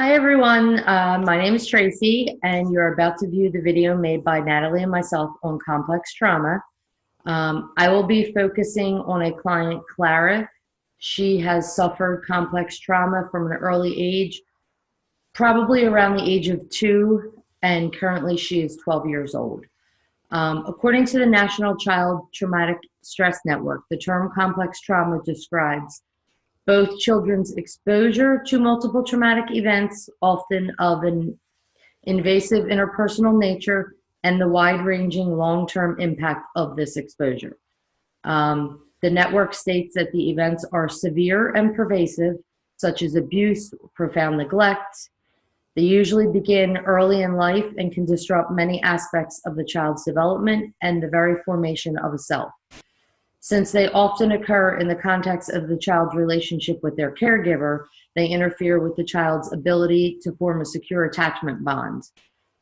Hi everyone, my name is Tracy and you're about to view the video made by Natalie and myself on complex trauma. I will be focusing on a client, Clara. She has suffered complex trauma from an early age, probably around the age of 2, and currently she is 12 years old. According to the National Child Traumatic Stress Network, the term complex trauma describes both children's exposure to multiple traumatic events, often of an invasive interpersonal nature, and the wide-ranging long-term impact of this exposure. The network states that the events are severe and pervasive, such as abuse, profound neglect. They usually begin early in life and can disrupt many aspects of the child's development and the very formation of a self. Since they often occur in the context of the child's relationship with their caregiver, they interfere with the child's ability to form a secure attachment bond.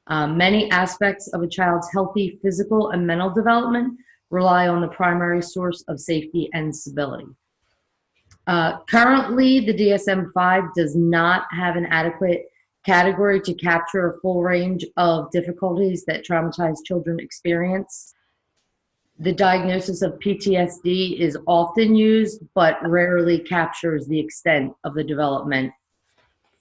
Many aspects of a child's healthy physical and mental development rely on the primary source of safety and stability. Currently, the DSM-5 does not have an adequate category to capture a full range of difficulties that traumatized children experience. The diagnosis of PTSD is often used, but rarely captures the extent of the development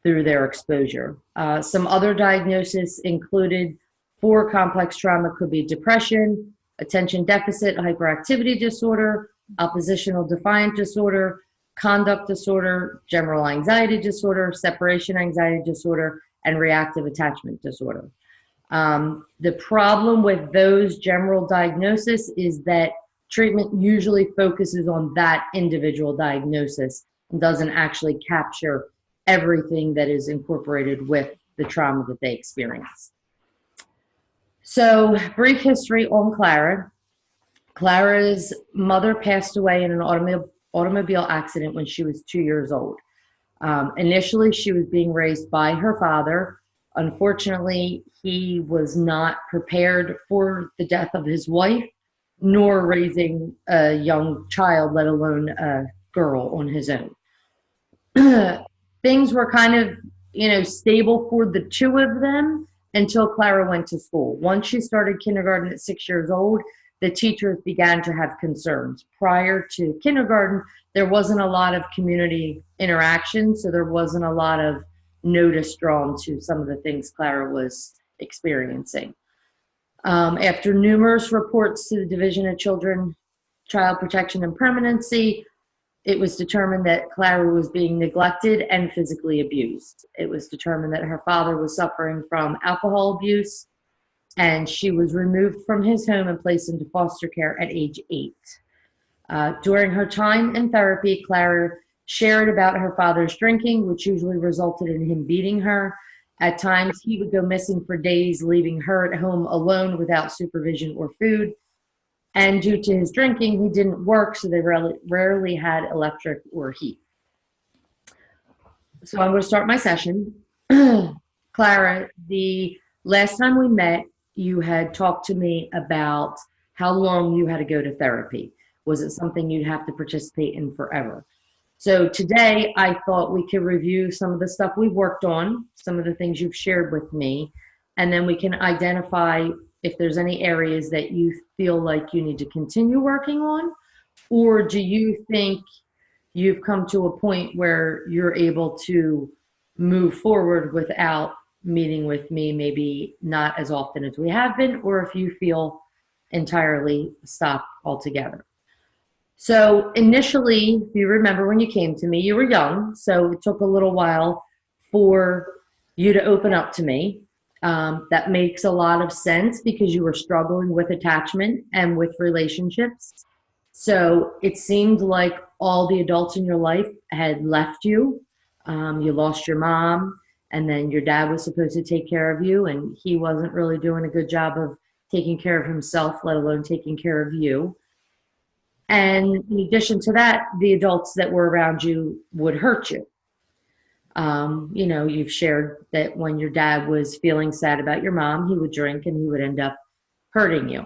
through their exposure. Some other diagnoses included for complex trauma could be depression, attention deficit hyperactivity disorder, oppositional defiant disorder, conduct disorder, general anxiety disorder, separation anxiety disorder, and reactive attachment disorder. The problem with those general diagnoses is that treatment usually focuses on that individual diagnosis and doesn't actually capture everything that is incorporated with the trauma that they experience. So, brief history on Clara. Clara's mother passed away in an automobile accident when she was 2 years old. Initially, she was being raised by her father. Unfortunately, he was not prepared for the death of his wife, nor raising a young child, let alone a girl, on his own. Things were kind of, stable for the two of them until Clara went to school. Once she started kindergarten at 6 years old, the teachers began to have concerns. Prior to kindergarten, there wasn't a lot of community interaction, so there wasn't a lot of notice drawn to some of the things Clara was experiencing. After numerous reports to the Division of Child Protection and Permanency, it was determined that Clara was being neglected and physically abused. It was determined that her father was suffering from alcohol abuse, and she was removed from his home and placed into foster care at age 8. During her time in therapy, Clara shared about her father's drinking, which usually resulted in him beating her. At times, he would go missing for days, leaving her at home alone without supervision or food. And due to his drinking, he didn't work, so they rarely had electric or heat. So I'm going to start my session. Clara, the last time we met, you had talked to me about how long you had to go to therapy. Was it something you'd have to participate in forever? So today, I thought we could review some of the stuff we've worked on, some of the things you've shared with me, and then we can identify if there's any areas that you feel like you need to continue working on, or do you think you've come to a point where you're able to move forward without meeting with me, maybe not as often as we have been, or if you feel entirely stop altogether. So initially, if you remember when you came to me, you were young, so it took a little while for you to open up to me. That makes a lot of sense because you were struggling with attachment and with relationships. So it seemed like all the adults in your life had left you. You lost your mom, and then your dad was supposed to take care of you, and he wasn't really doing a good job of taking care of himself, let alone taking care of you. And in addition to that, the adults that were around you would hurt you. You've shared that when your dad was feeling sad about your mom, he would drink and he would end up hurting you.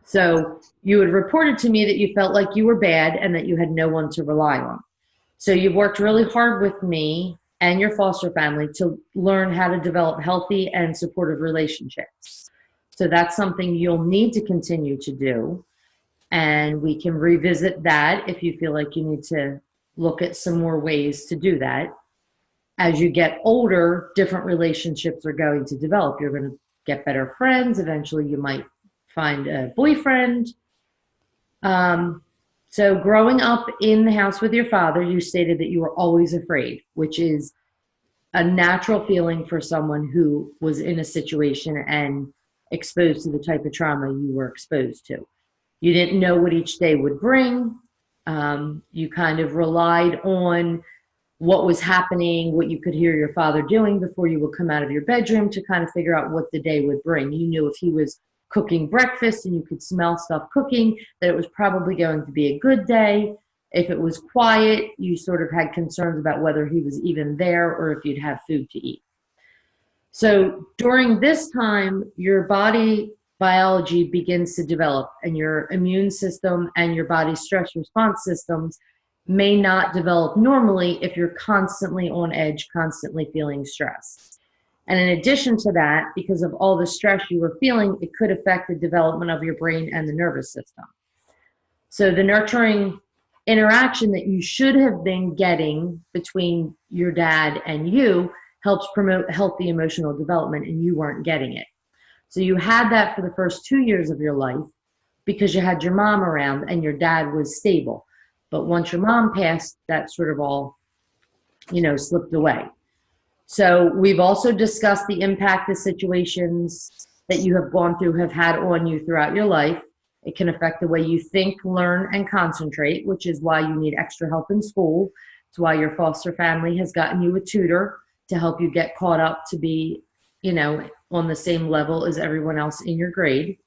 So you had reported to me that you felt like you were bad and that you had no one to rely on. So you worked really hard with me and your foster family to learn how to develop healthy and supportive relationships. So that's something you'll need to continue to do. And we can revisit that if you feel like you need to look at some more ways to do that. As you get older, different relationships are going to develop. You're going to get better friends. Eventually, you might find a boyfriend. So growing up in the house with your father, you stated that you were always afraid, which is a natural feeling for someone who was in a situation and exposed to the type of trauma you were exposed to. You didn't know what each day would bring. You kind of relied on what was happening, what you could hear your father doing before you would come out of your bedroom to kind of figure out what the day would bring. You knew if he was cooking breakfast and you could smell stuff cooking, that it was probably going to be a good day. If it was quiet, you sort of had concerns about whether he was even there or if you'd have food to eat. So during this time, your body biology begins to develop, and your immune system and your body's stress response systems may not develop normally if you're constantly on edge, constantly feeling stressed. And in addition to that, because of all the stress you were feeling, it could affect the development of your brain and the nervous system. So the nurturing interaction that you should have been getting between your dad and you helps promote healthy emotional development, and you weren't getting it. So you had that for the first 2 years of your life because you had your mom around and your dad was stable. But once your mom passed, that sort of all, slipped away. So we've also discussed the impact the situations that you have gone through have had on you throughout your life. It can affect the way you think, learn, and concentrate, which is why you need extra help in school. It's why your foster family has gotten you a tutor to help you get caught up to be, on the same level as everyone else in your grade.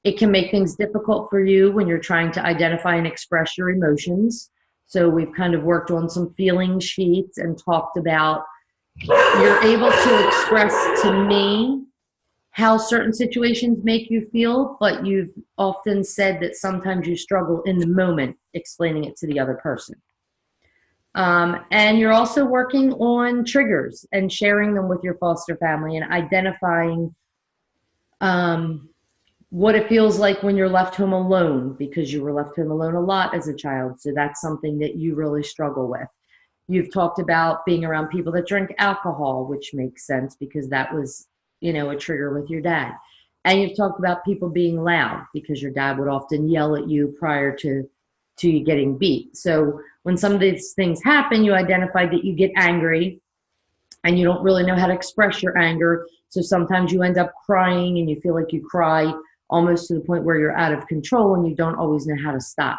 It can make things difficult for you when you're trying to identify and express your emotions. So we've kind of worked on some feeling sheets and talked about you're able to express to me how certain situations make you feel, but you've often said that sometimes you struggle in the moment explaining it to the other person. And you're also working on triggers and sharing them with your foster family and identifying what it feels like when you're left home alone, because you were left home alone a lot as a child. So that's something that you really struggle with. You've talked about being around people that drink alcohol, which makes sense because that was, a trigger with your dad. And you've talked about people being loud because your dad would often yell at you prior to you getting beat. So when some of these things happen, you identify that you get angry and you don't really know how to express your anger. So sometimes you end up crying and you feel like you cry almost to the point where you're out of control and you don't always know how to stop.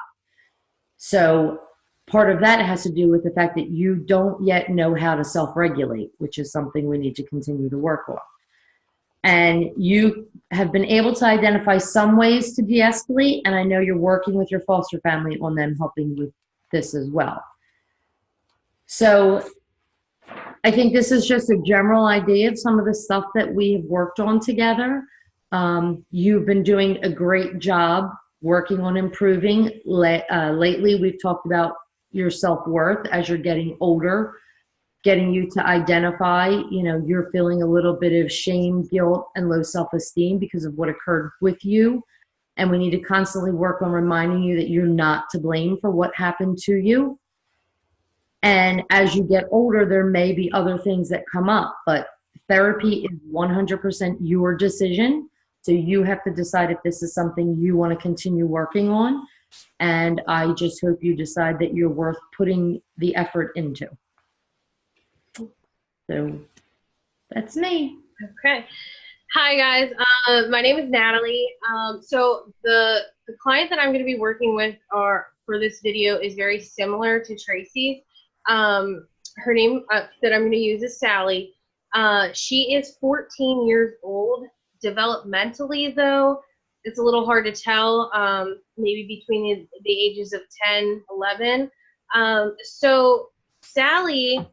So part of that has to do with the fact that you don't yet know how to self-regulate, which is something we need to continue to work on. And you have been able to identify some ways to de-escalate, and I know you're working with your foster family on them helping with this as well. So I think this is just a general idea of some of the stuff that we've worked on together. You've been doing a great job working on improving. Lately, we've talked about your self-worth as you're getting older, getting you to identify, you're feeling a little bit of shame, guilt, and low self-esteem because of what occurred with you. And we need to constantly work on reminding you that you're not to blame for what happened to you. And as you get older, there may be other things that come up, but therapy is 100% your decision. So you have to decide if this is something you want to continue working on. And I just hope you decide that you're worth putting the effort into. So that's me. Okay. Hi guys, my name is Natalie. So the client that I'm going to be working with for this video is very similar to Tracie. Her name that I'm going to use is Sally. She is 14 years old. Developmentally, though, it's a little hard to tell, maybe between the ages of 10, 11. So Sally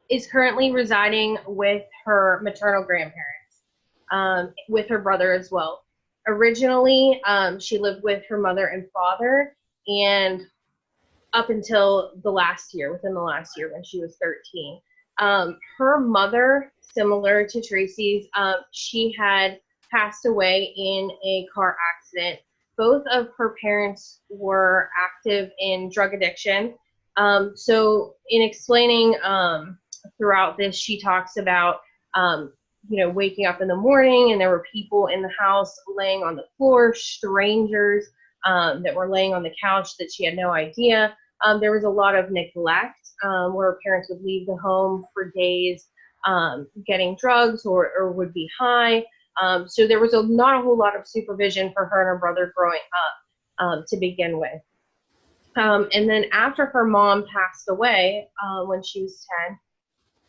is currently residing with her maternal grandparents, with her brother as well. Originally, she lived with her mother and father, and up until the last year, within the last year when she was 13. Her mother, similar to Tracie's, she had passed away in a car accident. Both of her parents were active in drug addiction. So in explaining throughout this, she talks about, waking up in the morning and there were people in the house laying on the floor, strangers that were laying on the couch that she had no idea. There was a lot of neglect where parents would leave the home for days getting drugs or would be high. So there was not a whole lot of supervision for her and her brother growing up to begin with. And then after her mom passed away when she was 10,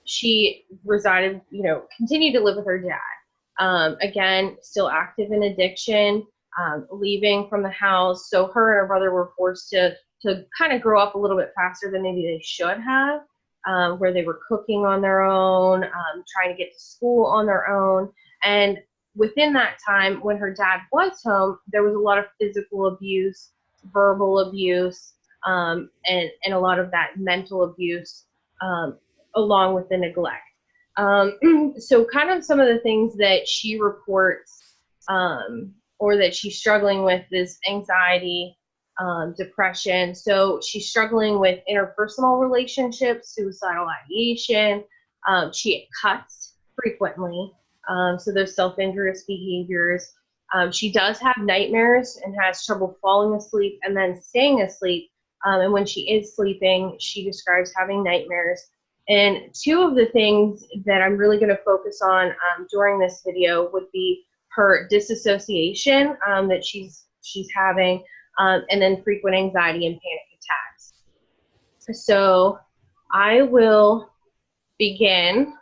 she resided, continued to live with her dad. Again, still active in addiction, leaving from the house. So her and her brother were forced to kind of grow up a little bit faster than maybe they should have, where they were cooking on their own, trying to get to school on their own. And within that time, when her dad was home, there was a lot of physical abuse, verbal abuse, and a lot of that mental abuse, along with the neglect. So kind of some of the things that she reports or that she's struggling with is anxiety, depression. So she's struggling with interpersonal relationships, suicidal ideation. She cuts frequently. So those self-injurious behaviors. She does have nightmares and has trouble falling asleep and then staying asleep. And when she is sleeping, she describes having nightmares. And two of the things that I'm really going to focus on during this video would be her disassociation that she's having, and then frequent anxiety and panic attacks. So I will begin.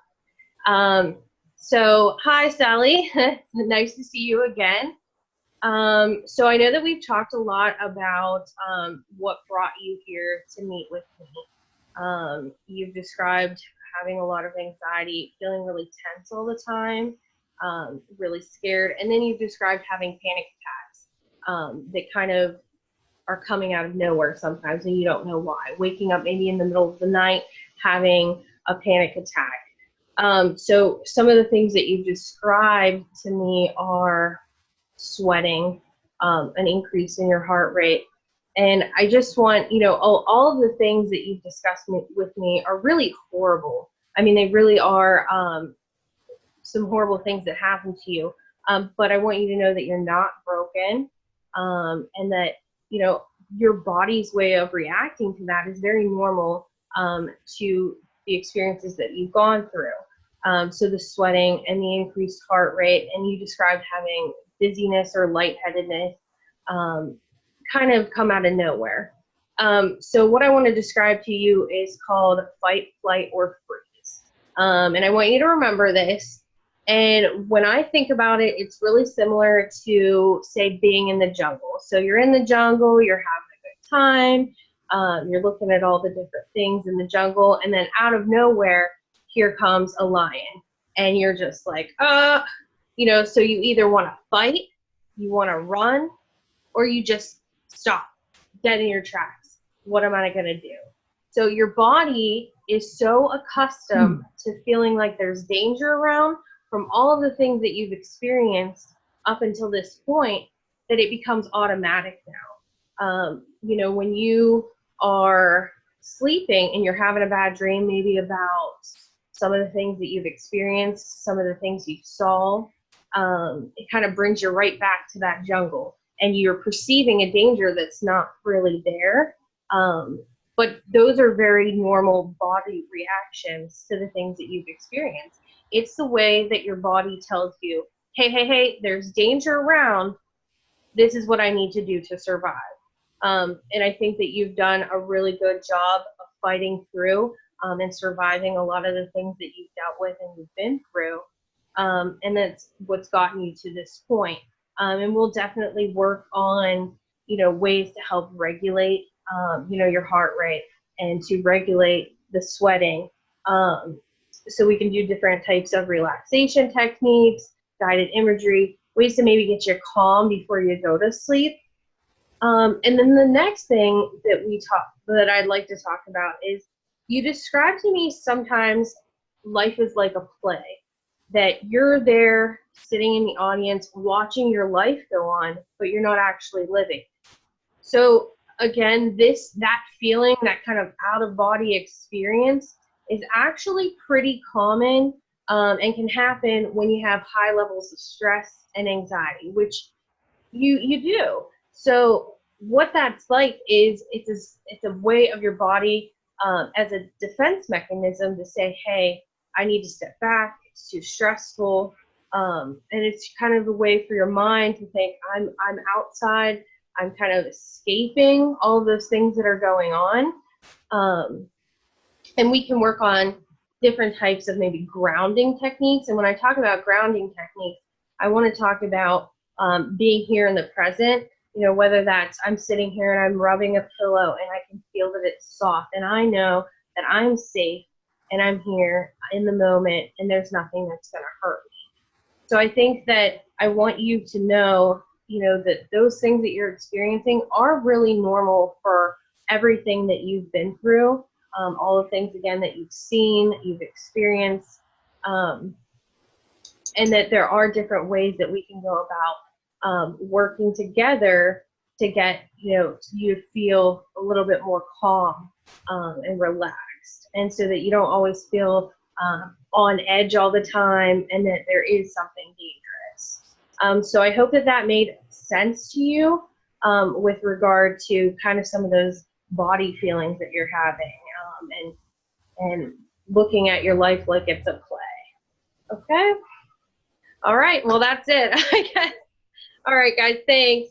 So hi, Sally. Nice to see you again. So I know that we've talked a lot about what brought you here to meet with me. You've described having a lot of anxiety, feeling really tense all the time, really scared, and then you've described having panic attacks that kind of are coming out of nowhere sometimes and you don't know why. Waking up maybe in the middle of the night, having a panic attack. So some of the things that you've described to me are sweating, an increase in your heart rate. And I just want, all of the things that you've discussed with me are really horrible. I mean, they really are some horrible things that happen to you. But I want you to know that you're not broken, and that, your body's way of reacting to that is very normal to the experiences that you've gone through. So the sweating and the increased heart rate, and you described having dizziness or lightheadedness, kind of come out of nowhere. So what I want to describe to you is called fight, flight, or freeze. And I want you to remember this. And when I think about it, it's really similar to, say, being in the jungle. So you're in the jungle, you're having a good time, you're looking at all the different things in the jungle, and then out of nowhere, here comes a lion. And you're just like, so you either want to fight, you want to run, or you just stop dead in your tracks. What am I going to do? So your body is so accustomed to feeling like there's danger around from all of the things that you've experienced up until this point that it becomes automatic now. When you are sleeping and you're having a bad dream, maybe about some of the things that you've experienced, some of the things you saw, it kind of brings you right back to that jungle. And you're perceiving a danger that's not really there. But those are very normal body reactions to the things that you've experienced. It's the way that your body tells you, hey, there's danger around. This is what I need to do to survive. And I think that you've done a really good job of fighting through and surviving a lot of the things that you've dealt with and you've been through. And that's what's gotten you to this point. And we'll definitely work on, ways to help regulate, your heart rate and to regulate the sweating. So we can do different types of relaxation techniques, guided imagery, ways to maybe get you calm before you go to sleep. And then the next thing that that I'd like to talk about is you describe to me sometimes life is like a play, that you're there sitting in the audience watching your life go on, but you're not actually living. So again, that feeling, that kind of out of body experience is actually pretty common, and can happen when you have high levels of stress and anxiety, which you do. So what that's like is it's a way of your body, as a defense mechanism to say, hey, I need to step back. It's too stressful, and it's kind of a way for your mind to think, I'm outside. I'm kind of escaping all of those things that are going on. And we can work on different types of maybe grounding techniques. And when I talk about grounding techniques, I want to talk about being here in the present, whether that's I'm sitting here and I'm rubbing a pillow and I can feel that it's soft and I know that I'm safe and I'm here in the moment and there's nothing that's going to hurt me. So I think that I want you to know, that those things that you're experiencing are really normal for everything that you've been through, all the things, again, that you've seen, you've experienced, and that there are different ways that we can go about working together to get, you to feel a little bit more calm and relaxed, and so that you don't always feel on edge all the time and that there is something dangerous. So I hope that that made sense to you with regard to kind of some of those body feelings that you're having, and looking at your life like it's a play. Okay? All right, well, that's it, I guess. All right, guys, thanks.